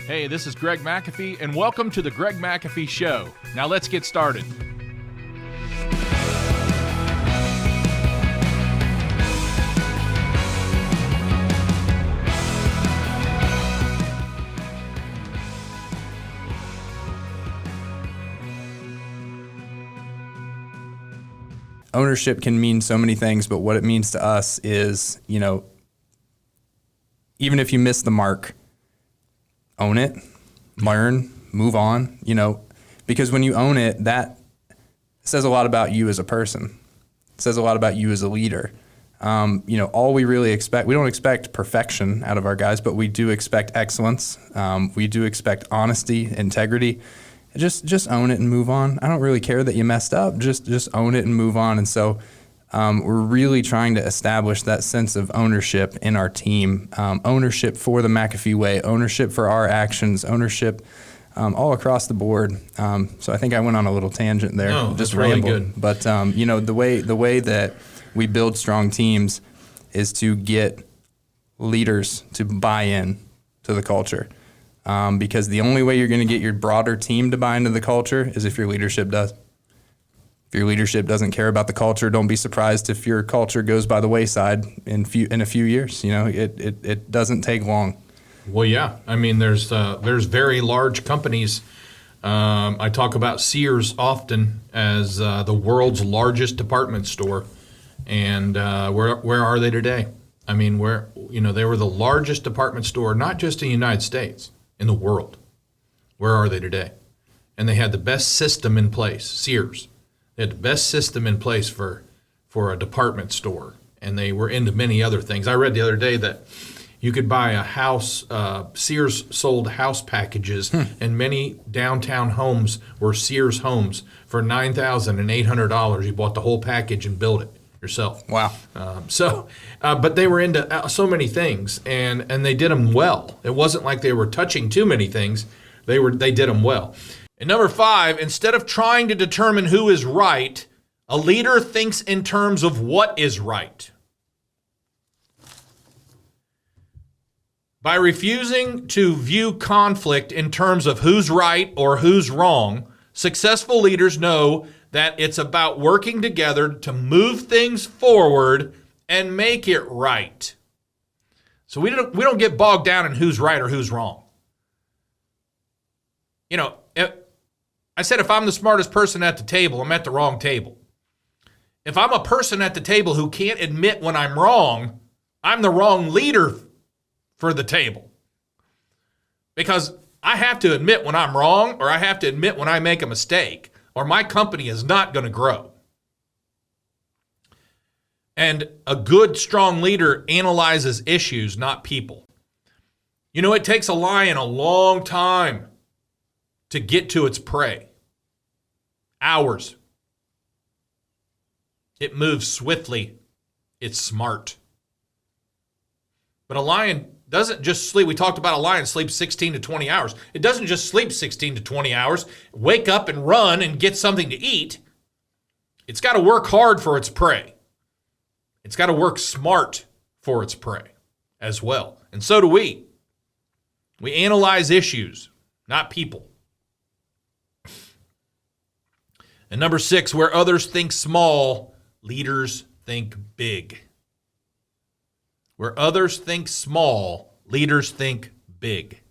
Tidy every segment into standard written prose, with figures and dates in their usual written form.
Hey, this is Greg McAfee, and welcome to the Greg McAfee Show. Now let's get started. Ownership can mean so many things, but what it means to us is, even if you miss the mark, own it, learn, move on, because when you own it, that says a lot about you as a person. It says a lot about you as a leader. All we really expect, we don't expect perfection out of our guys, but we do expect excellence. We do expect honesty, integrity. Just own it and move on. I don't really care that you messed up. Just own it and move on. And so we're really trying to establish that sense of ownership in our team, ownership for the McAfee way, ownership for our actions, ownership all across the board. So I think I went on a little tangent there, just rambled. Really good. But the way that we build strong teams is to get leaders to buy in to the culture. Because the only way you're going to get your broader team to buy into the culture is if your leadership does. If your leadership doesn't care about the culture, don't be surprised if your culture goes by the wayside in a few years. It doesn't take long. Well, yeah. I mean, there's very large companies. I talk about Sears often as the world's largest department store, and where are they today? I mean, they were the largest department store, not just in the United States, in the world. Where are they today? And they had the best system in place, Sears. They had the best system in place for a department store, and they were into many other things. I read the other day that you could buy a house, Sears sold house packages, and many downtown homes were Sears homes for $9,800. You bought the whole package and built it yourself. Wow. But they were into so many things, and they did them well. It wasn't like they were touching too many things. They did them well. And number 5, instead of trying to determine who is right, a leader thinks in terms of what is right. By refusing to view conflict in terms of who's right or who's wrong, successful leaders know that it's about working together to move things forward and make it right. So we don't get bogged down in who's right or who's wrong. I said if I'm the smartest person at the table, I'm at the wrong table. If I'm a person at the table who can't admit when I'm wrong, I'm the wrong leader for the table. Because I have to admit when I'm wrong, or I have to admit when I make a mistake, or my company is not going to grow. And a good, strong leader analyzes issues, not people. It takes a lion a long time to get to its prey. Hours. It moves swiftly. It's smart. But a lion doesn't just sleep. We talked about a lion sleeps 16 to 20 hours. It doesn't just sleep 16 to 20 hours, wake up and run and get something to eat. It's got to work hard for its prey. It's got to work smart for its prey as well. And so do we. We analyze issues, not people. And number 6, where others think small, leaders think big. Where others think small, leaders think big.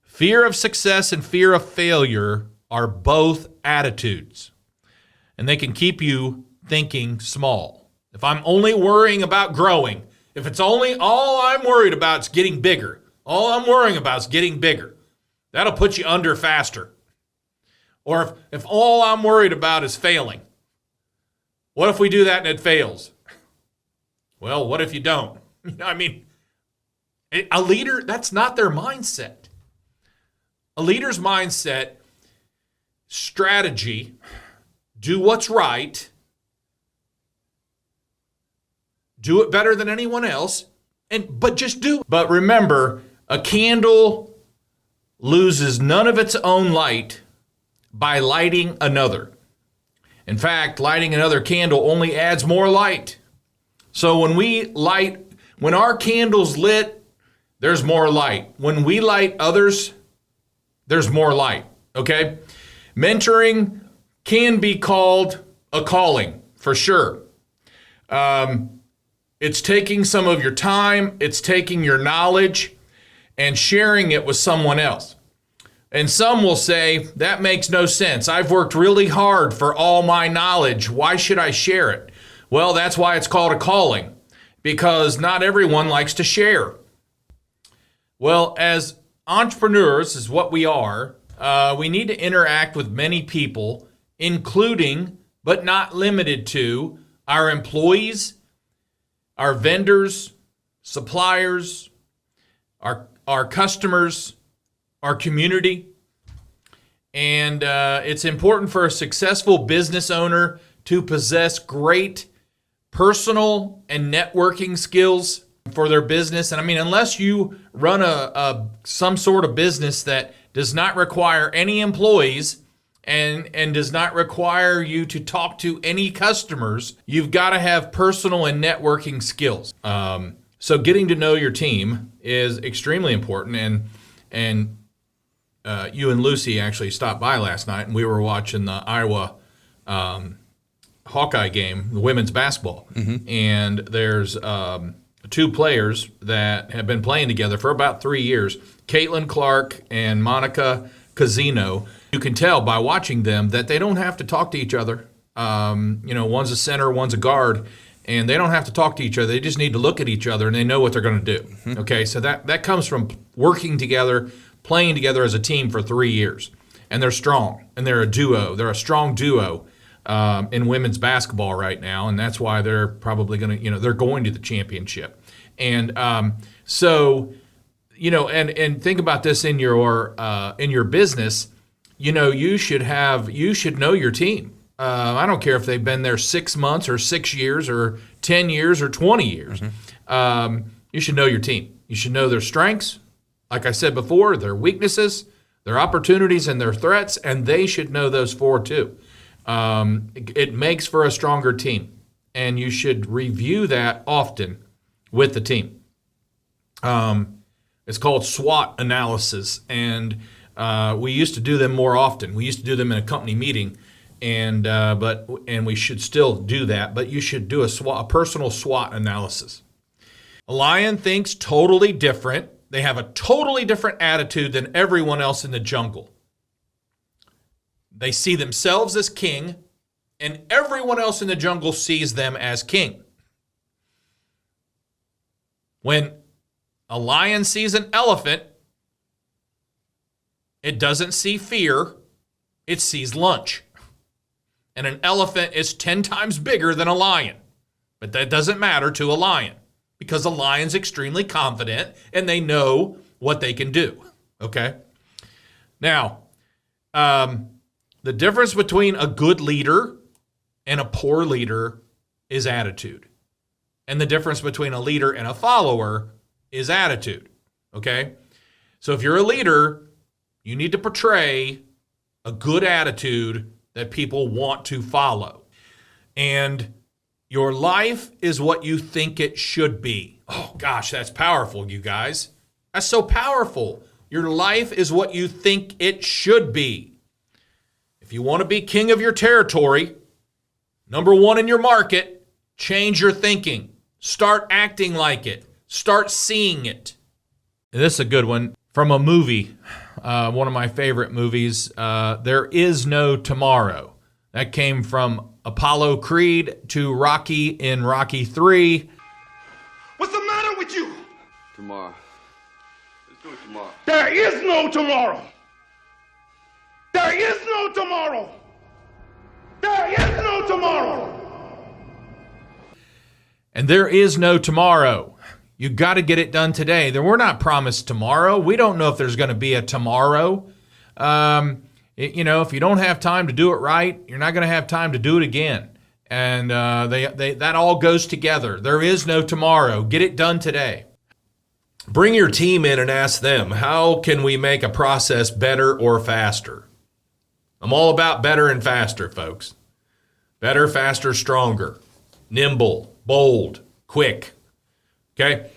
Fear of success and fear of failure are both attitudes, and they can keep you thinking small. If I'm only worrying about growing, if it's only all I'm worried about is getting bigger, all I'm worrying about is getting bigger, that'll put you under faster. Or if all I'm worried about is failing, what if we do that and it fails? Well, what if you don't? A leader, that's not their mindset. A leader's mindset, strategy, do what's right, do it better than anyone else, but just do it. But remember, a candle loses none of its own light by lighting another. In fact, lighting another candle only adds more light. So when our candle's lit, there's more light. When we light others, there's more light, okay? Mentoring can be called a calling, for sure. It's taking some of your time, it's taking your knowledge, and sharing it with someone else. And some will say, that makes no sense. I've worked really hard for all my knowledge. Why should I share it? Well, that's why it's called a calling, because not everyone likes to share. Well, as entrepreneurs is what we are, we need to interact with many people, including, but not limited to, our employees, our vendors, suppliers, our customers, our community. And it's important for a successful business owner to possess great personal and networking skills for their business. And I mean, unless you run some sort of business that does not require any employees and does not require you to talk to any customers, you've got to have personal and networking skills. So getting to know your team is extremely important. And you and Lucy actually stopped by last night, and we were watching the Iowa Hawkeye game, the women's basketball. Mm-hmm. And there's two players that have been playing together for about 3 years, Caitlin Clark and Monica Casino. You can tell by watching them that they don't have to talk to each other. One's a center, one's a guard, and they don't have to talk to each other. They just need to look at each other, and they know what they're going to do. Mm-hmm. Okay, so that comes from working together, playing together as a team for 3 years. And they're strong, and they're a duo. They're a strong duo in women's basketball right now, and that's why they're probably going to, they're going to the championship. And so, and think about this in your business. You should know your team. I don't care if they've been there 6 months or 6 years or 10 years or 20 years. Mm-hmm. You should know your team. You should know their strengths, like I said before, their weaknesses, their opportunities, and their threats, and they should know those four too. It makes for a stronger team, and you should review that often with the team. It's called SWOT analysis, and we used to do them more often. We used to do them in a company meeting, and we should still do that. But you should do a personal SWOT analysis. A lion thinks totally different. They have a totally different attitude than everyone else in the jungle. They see themselves as king, and everyone else in the jungle sees them as king. When a lion sees an elephant, it doesn't see fear, it sees lunch. And an elephant is 10 times bigger than a lion. But that doesn't matter to a lion, because a lion's extremely confident and they know what they can do. Okay? Now, the difference between a good leader and a poor leader is attitude. And the difference between a leader and a follower is attitude. Okay? So if you're a leader, you need to portray a good attitude that people want to follow. And your life is what you think it should be. Oh gosh, that's powerful, you guys. That's so powerful. Your life is what you think it should be. If you want to be king of your territory, number one in your market, change your thinking. Start acting like it. Start seeing it. And this is a good one from a movie, one of my favorite movies, There Is No Tomorrow. That came from Apollo Creed to Rocky in Rocky 3. What's the matter with you? Tomorrow. Let's do it tomorrow. There is no tomorrow. There is no tomorrow. There is no tomorrow. And there is no tomorrow. You got to get it done today. We're not promised tomorrow. We don't know if there's going to be a tomorrow. If you don't have time to do it right, you're not going to have time to do it again. And that all goes together. There is no tomorrow. Get it done today. Bring your team in and ask them, how can we make a process better or faster? I'm all about better and faster, folks. Better, faster, stronger, nimble, bold, quick. Okay?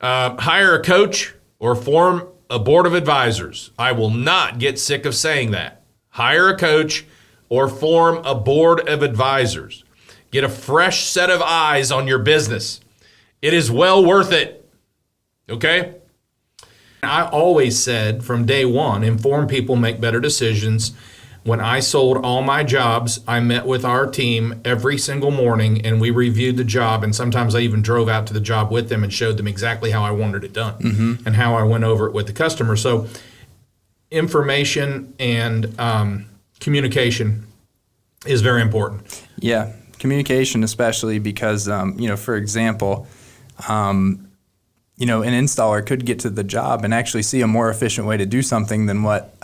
Hire a coach or form a board of advisors. I will not get sick of saying that. Hire a coach or form a board of advisors. Get a fresh set of eyes on your business. It is well worth it. Okay? I always said from day one, informed people make better decisions. When I sold all my jobs, I met with our team every single morning and we reviewed the job. And sometimes I even drove out to the job with them and showed them exactly how I wanted it done and how I went over it with the customer. So information and communication is very important. Yeah, communication especially because, for example, an installer could get to the job and actually see a more efficient way to do something than what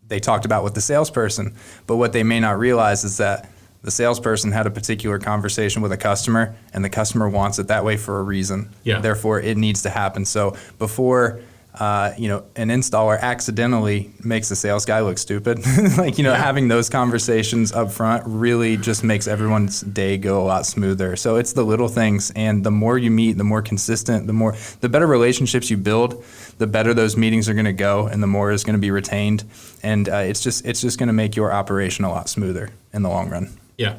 they talked about with the salesperson. But what they may not realize is that the salesperson had a particular conversation with a customer and the customer wants it that way for a reason. Yeah. Therefore, it needs to happen. So before an installer accidentally makes the sales guy look stupid, having those conversations up front really just makes everyone's day go a lot smoother. So it's the little things, and the more you meet, the more consistent, the better relationships you build, the better those meetings are going to go, and the more is going to be retained. And it's just going to make your operation a lot smoother in the long run. Yeah,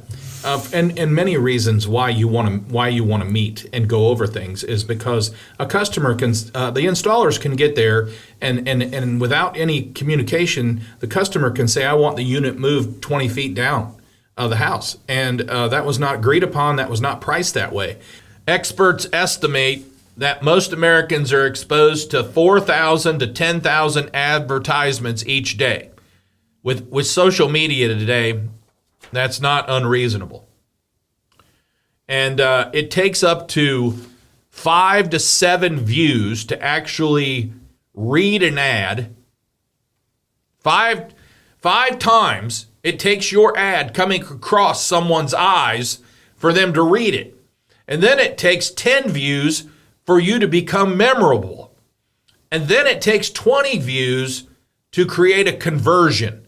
and many reasons why you want to meet and go over things is because a customer can, the installers can get there and without any communication, the customer can say, I want the unit moved 20 feet down of the house, and that was not agreed upon, that was not priced that way. Experts estimate that most Americans are exposed to 4,000 to 10,000 advertisements each day. With social media today, that's not unreasonable. And it takes up to 5 to 7 views to actually read an ad. Five times it takes your ad coming across someone's eyes for them to read it. And then it takes 10 views for you to become memorable. And then it takes 20 views to create a conversion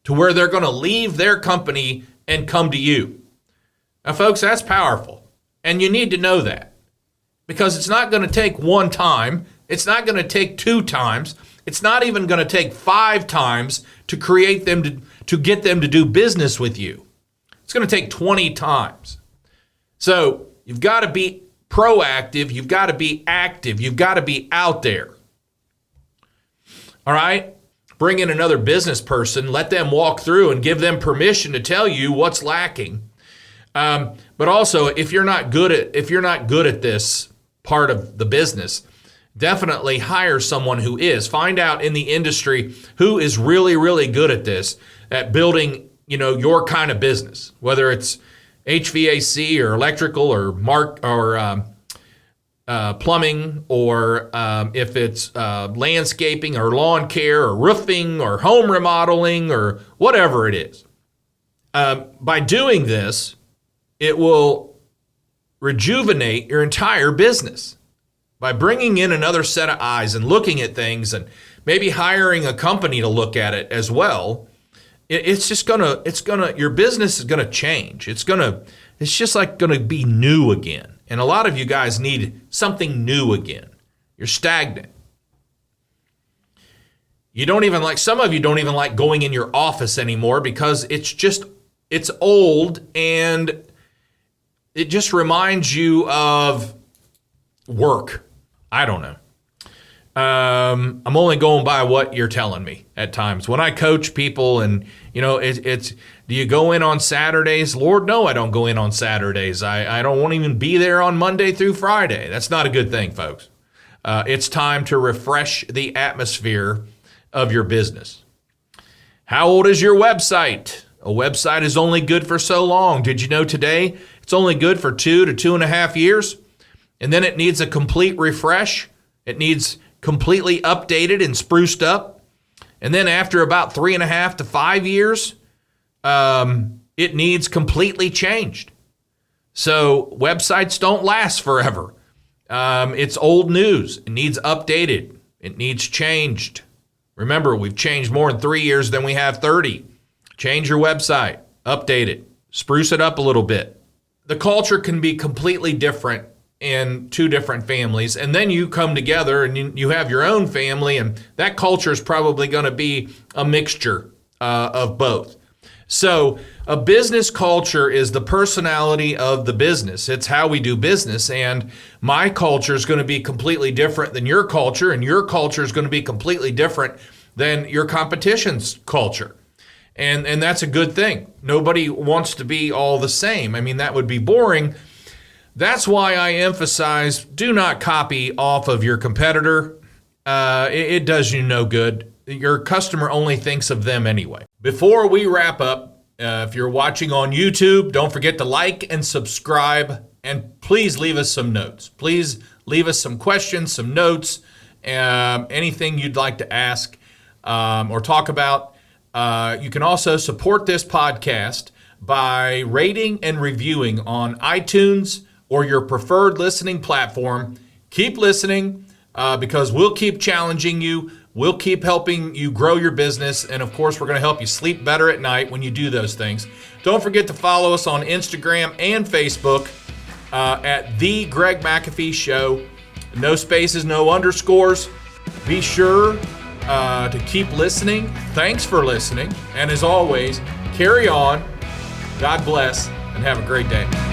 to where they're going to leave their company and come to you. Now, folks, that's powerful. And you need to know that. Because it's not going to take one time. It's not going to take 2 times. It's not even going to take 5 times to create them to get them to do business with you. It's going to take 20 times. So you've got to be proactive. You've got to be active. You've got to be out there. All right? Bring in another business person, let them walk through and give them permission to tell you what's lacking. But also, if you're not good at this part of the business, definitely hire someone who is. Find out in the industry who is really, really good at this, at building, your kind of business, whether it's HVAC or electrical or plumbing, or if it's landscaping or lawn care or roofing or home remodeling or whatever it is. By doing this, it will rejuvenate your entire business. By bringing in another set of eyes and looking at things and maybe hiring a company to look at it as well, your business is gonna change. It's just like gonna be new again. And a lot of you guys need something new again. You're stagnant. Some of you don't even like going in your office anymore because it's old and it just reminds you of work. I don't know. I'm only going by what you're telling me at times. When I coach people and, it's do you go in on Saturdays? Lord, no, I don't go in on Saturdays. I don't want to even be there on Monday through Friday. That's not a good thing, folks. It's time to refresh the atmosphere of your business. How old is your website? A website is only good for so long. Did you know today it's only good for 2 to 2.5 years? And then it needs a complete refresh. It needs completely updated and spruced up. And then after about 3.5 to 5 years, it needs completely changed. So websites don't last forever. It's old news. It needs updated. It needs changed. Remember, we've changed more in 3 years than we have 30. Change your website, update it, spruce it up a little bit. The culture can be completely different in two different families, and then you come together and you have your own family, and that culture is probably going to be a mixture of both. So a business culture is the personality of the business. It's how we do business, and my culture is going to be completely different than your culture, and your culture is going to be completely different than your competition's culture. And that's a good thing. Nobody wants to be all the same. I mean, that would be boring. That's why I emphasize, do not copy off of your competitor. It does you no good. Your customer only thinks of them anyway. Before we wrap up, if you're watching on YouTube, don't forget to like and subscribe, and please leave us some notes. Please leave us some questions, some notes, anything you'd like to ask or talk about. You can also support this podcast by rating and reviewing on iTunes or your preferred listening platform. Keep listening because we'll keep challenging you. We'll keep helping you grow your business. And of course, we're going to help you sleep better at night when you do those things. Don't forget to follow us on Instagram and Facebook at The Greg McAfee Show. No spaces, no underscores. Be sure to keep listening. Thanks for listening. And as always, carry on. God bless and have a great day.